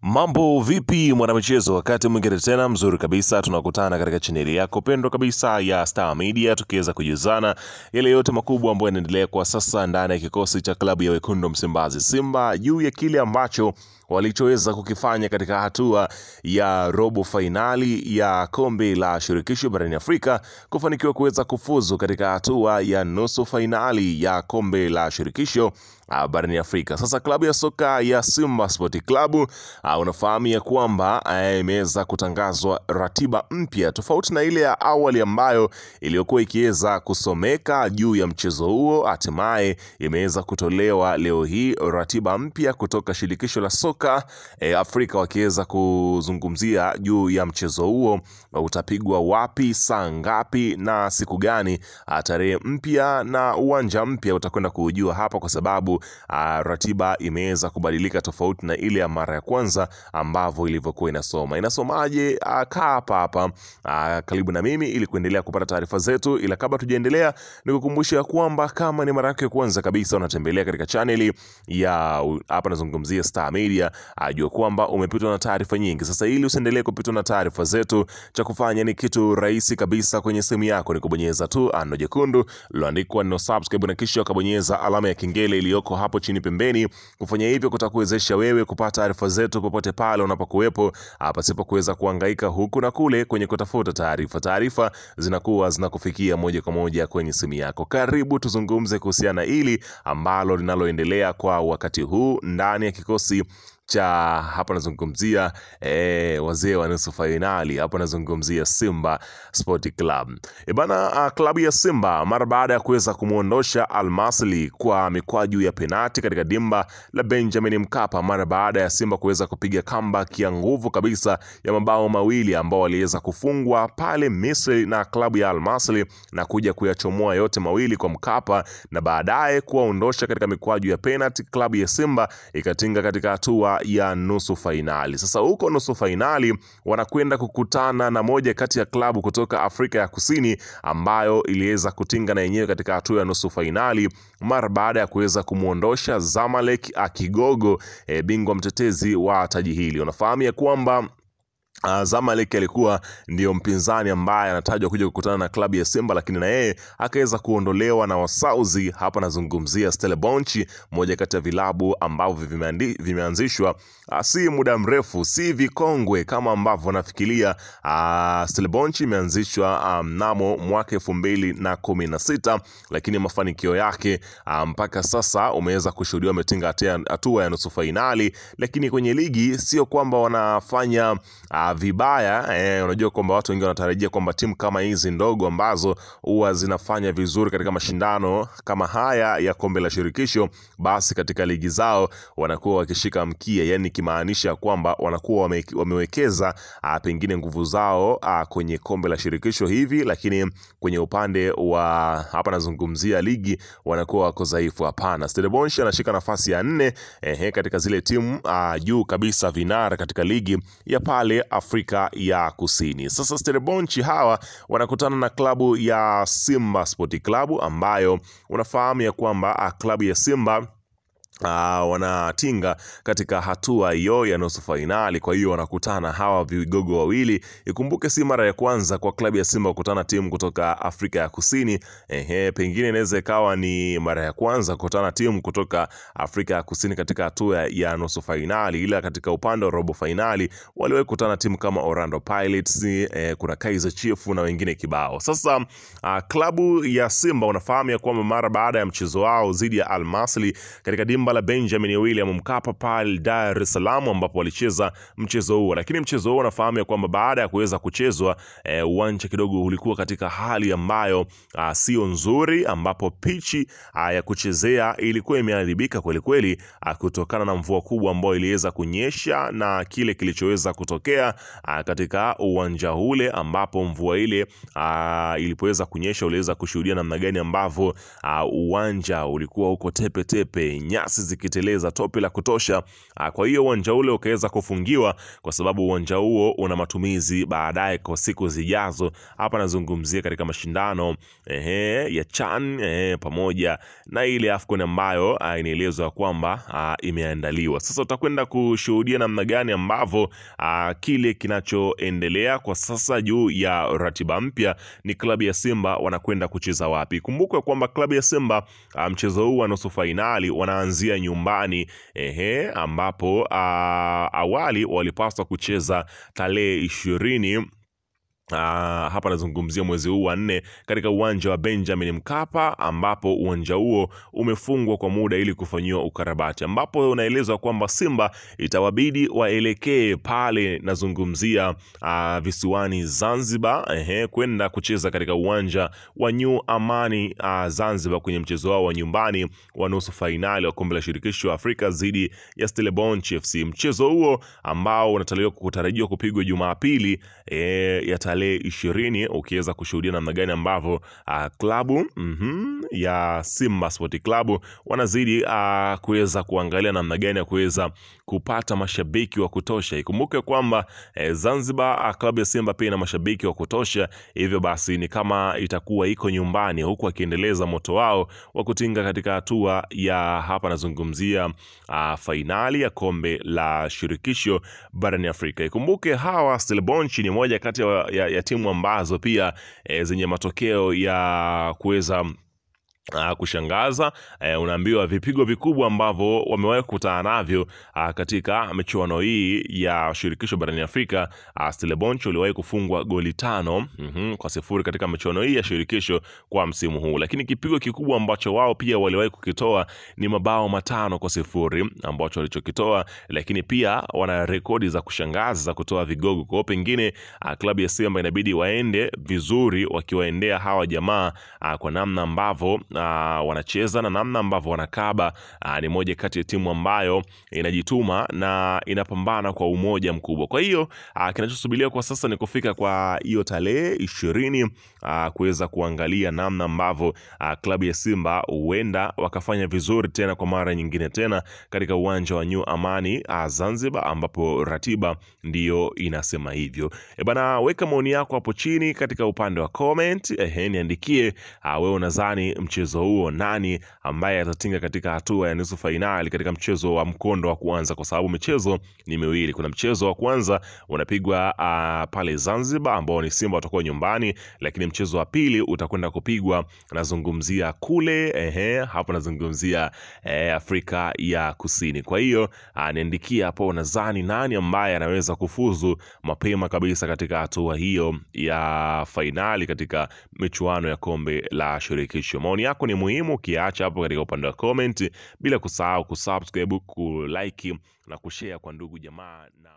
Mambo vipi mwanamichezo, wakati mwingine tena mzuri kabisa tunakutana katika chaneli yako pendwa kabisa ya Star Media, tukiweza kujuzana yale yote makubwa ambayo yanaendelea kwa sasa ndani ya kikosi cha klabu ya Wekundu Msimbazi Simba, juu ya kile ambacho walichoweza kukifanya katika hatua ya robo fainali ya kombe la shirikisho barani Afrika, kufanikiwa kuweza kufuzu katika hatua ya nusu fainali ya kombe la shirikisho barani Afrika. Sasa klabu ya soka ya Simba Sport Club unafahamu ya kwamba imeweza kutangazwa ratiba mpya tofauti na ile ya awali ambayo iliyokuwa ikiweza kusomeka juu ya mchezo huo. Hatimaye imeweza kutolewa leo hii ratiba mpya kutoka shirikisho la soka Afrika, wakiweza kuzungumzia juu ya mchezo huo utapigwa wapi, saa ngapi na siku gani. Tarehe mpya na uwanja mpya utakwenda kujua hapa, kwa sababu ratiba imeweza kubadilika tofauti na ile ya mara ya kwanza ambavyo ilivyokuwa inasoma. Inasomaje? Kaa hapa karibu na mimi ili kuendelea kupata taarifa zetu. Ila kabla tujaendelea, nikukumbusha kwamba kama ni mara yako ya kwanza kabisa unatembelea katika channel ya hapa nazungumzia Star Media, ajua kwamba umepitwa na taarifa nyingi. Sasa ili usiendelee kupitwa na taarifa zetu, cha kufanya ni kitu rahisi kabisa. Kwenye simu yako ni kubonyeza tu ano jekundu liloandikwa no subscribe, na kisha ukabonyeza alama ya kengele iliyoko hapo chini pembeni. Kufanya hivyo kutakuwezesha wewe kupata taarifa zetu popote pale unapokuwepo, pasipo kuweza kuhangaika huku na kule kwenye kutafuta taarifa. Taarifa zinakuwa zinakufikia moja kwa moja kwenye simu yako. Karibu tuzungumze kuhusiana hili ambalo linaloendelea kwa wakati huu ndani ya kikosi cha hapa nazungumzia wazee wa nusu finali. Hapa nazungumzia Simba Sport Club. Klabu ya Simba mara baada ya kuweza kumuondosha Al Masry kwa mikwaju ya penati katika dimba la Benjamin Mkapa, mara baada ya Simba kuweza kupiga comeback ya nguvu kabisa ya mabao mawili ambao waliweza kufungwa pale Misri na klabu ya Al Masry, na kuja kuyachomoa yote mawili kwa Mkapa na baadaye kuwaondosha katika mikwaju ya penati, klabu ya Simba ikatinga katika hatua ya nusu fainali. Sasa huko nusu fainali wanakwenda kukutana na moja kati ya klabu kutoka Afrika ya Kusini ambayo iliweza kutinga na yenyewe katika hatua ya nusu fainali mara baada ya kuweza kumuondosha Zamalek Akigogo, bingwa mtetezi wa taji hili. Unafahamu ya kwamba Zamalek alikuwa ndio mpinzani ambaye anatajwa kuja kukutana na klabu ya Simba, lakini na yeye akaweza kuondolewa na Wasauzi. Hapa nazungumzia Stellenbosch, moja kati ya vilabu ambavyo vimeanzishwa si muda mrefu, si vikongwe kama ambavyo wanafikiria. Stellenbosch imeanzishwa mnamo mwaka 2016, lakini mafanikio yake mpaka sasa umeweza kushuhudiwa umetinga hatua ya nusu fainali, lakini kwenye ligi sio kwamba wanafanya vibaya. Unajua kwamba watu wengi wanatarajia kwamba timu kama hizi ndogo ambazo huwa zinafanya vizuri katika mashindano kama haya ya kombe la shirikisho, basi katika ligi zao wanakuwa wakishika mkia, yani kimaanisha kwamba wanakuwa wamewekeza pengine nguvu zao kwenye kombe la shirikisho hivi, lakini kwenye upande wa hapa nazungumzia ligi wanakuwa wako dhaifu. Hapana, Stellenbosch anashika nafasi ya 4 katika zile timu juu kabisa vinara katika ligi ya pale Afrika ya Kusini. Sasa Stellenbosch hawa wanakutana na klabu ya Simba Sport Club ambayo unafahamu ya kwamba klabu ya Simba wanatinga katika hatua hiyo ya nusu fainali. Kwa hiyo wanakutana hawa vigogo wawili. Ikumbuke si mara ya kwanza kwa klabu ya Simba kukutana timu kutoka Afrika ya Kusini. Pengine inaweza ikawa ni mara ya kwanza kukutana timu kutoka Afrika ya Kusini katika hatua ya nusu fainali, ila katika upande wa robo fainali waliwahi kukutana timu kama Orlando Pirates, kuna Kaizer Chiefs na wengine kibao. Sasa klabu ya Simba unafahamu ya kwamba mara baada ya mchezo wao dhidi ya Al Masry katika dimba la Benjamin William Mkapa pale Dar es Salaam ambapo walicheza mchezo huo, lakini mchezo huo unafahamu ya kwamba baada ya kuweza kuchezwa uwanja kidogo ulikuwa katika hali ambayo sio nzuri, ambapo pichi ya kuchezea ilikuwa imeharibika kweli kweli kutokana na mvua kubwa ambayo iliweza kunyesha, na kile kilichoweza kutokea katika uwanja ule, ambapo mvua ile ilipoweza kunyesha uliweza kushuhudia namna gani ambavyo uwanja ulikuwa huko tepe tepe, nyasi zikiteleza, tope la kutosha. Kwa hiyo uwanja ule ukaweza kufungiwa kwa sababu uwanja huo una matumizi baadaye kwa siku zijazo. Hapa nazungumzia katika mashindano ya CHAN pamoja na ile AFCON ambayo inaelezwa kwamba imeandaliwa. Sasa utakwenda kushuhudia namna gani ambavyo kile kinachoendelea kwa sasa juu ya ratiba mpya, ni klabu ya Simba wanakwenda kucheza wapi. Kumbuka kwamba klabu ya Simba mchezo huu wa nusu fainali wanaanzia nyumbani ambapo awali walipaswa kucheza tarehe 20 hapa nazungumzia mwezi huu wa 4 katika uwanja wa Benjamin Mkapa, ambapo uwanja huo umefungwa kwa muda ili kufanyiwa ukarabati, ambapo unaelezwa kwamba Simba itawabidi waelekee pale, nazungumzia visiwani Zanzibar kwenda kucheza katika uwanja wa New Amani Zanzibar kwenye mchezo wao wa nyumbani wa nusu fainali wa kombe la shirikisho Afrika dhidi ya Stellenbosch FC. Mchezo huo ambao unatarajiwa kupigwa Jumapili ya tarehe 20, ukiweza kushuhudia namna gani ambavyo klabu ya Simba Sport Club wanazidi kuweza kuangalia namna gani ya kuweza kupata mashabiki wa kutosha. Ikumbuke kwamba Zanzibar klabu ya Simba pia ina mashabiki wa kutosha, hivyo basi ni kama itakuwa iko nyumbani, huku akiendeleza moto wao wa kutinga katika hatua ya hapa nazungumzia fainali ya kombe la shirikisho barani Afrika. Ikumbuke hawa Stellenbosch ni moja kati ya timu ambazo pia zenye matokeo ya kuweza kushangaza. Unaambiwa vipigo vikubwa ambavyo wamewahi kukutana navyo katika michuano hii ya shirikisho barani Afrika. Stellenbosch waliwahi kufungwa goli 5-0 katika michuano hii ya shirikisho kwa msimu huu, lakini kipigo kikubwa ambacho wao pia waliwahi kukitoa ni mabao 5-0 ambacho walichokitoa, lakini pia wana rekodi za kushangaza za kutoa vigogo. Kwa pengine klabu ya Simba inabidi waende vizuri wakiwaendea hawa jamaa kwa namna ambavyo wanacheza na namna ambavyo wanakaba. Ni moja kati ya timu ambayo inajituma na inapambana kwa umoja mkubwa. Kwa hiyo kinachosubiriwa kwa sasa ni kufika kwa hiyo tarehe 20 kuweza kuangalia namna ambavyo klabu ya Simba huenda wakafanya vizuri tena kwa mara nyingine tena katika uwanja wa New Amani Zanzibar, ambapo ratiba ndiyo inasema hivyo. Bana, weka maoni yako hapo chini katika upande wa comment. Niandikie wewe unadhani mchezo huo nani ambaye atatinga katika hatua ya nusu fainali katika mchezo wa mkondo wa kwanza, kwa sababu michezo ni miwili. Kuna mchezo wa kwanza unapigwa pale Zanzibar ambao ni Simba watakuwa nyumbani, lakini mchezo wa pili utakwenda kupigwa nazungumzia kule hapo nazungumzia Afrika ya Kusini. Kwa hiyo niandikia hapo unadhani nani ambaye anaweza kufuzu mapema kabisa katika hatua hiyo ya fainali katika michuano ya kombe la shirikisho. Maoni yako ni muhimu, kiacha hapo katika upande wa comment, bila kusahau kusubscribe, kulike na kushare kwa ndugu jamaa na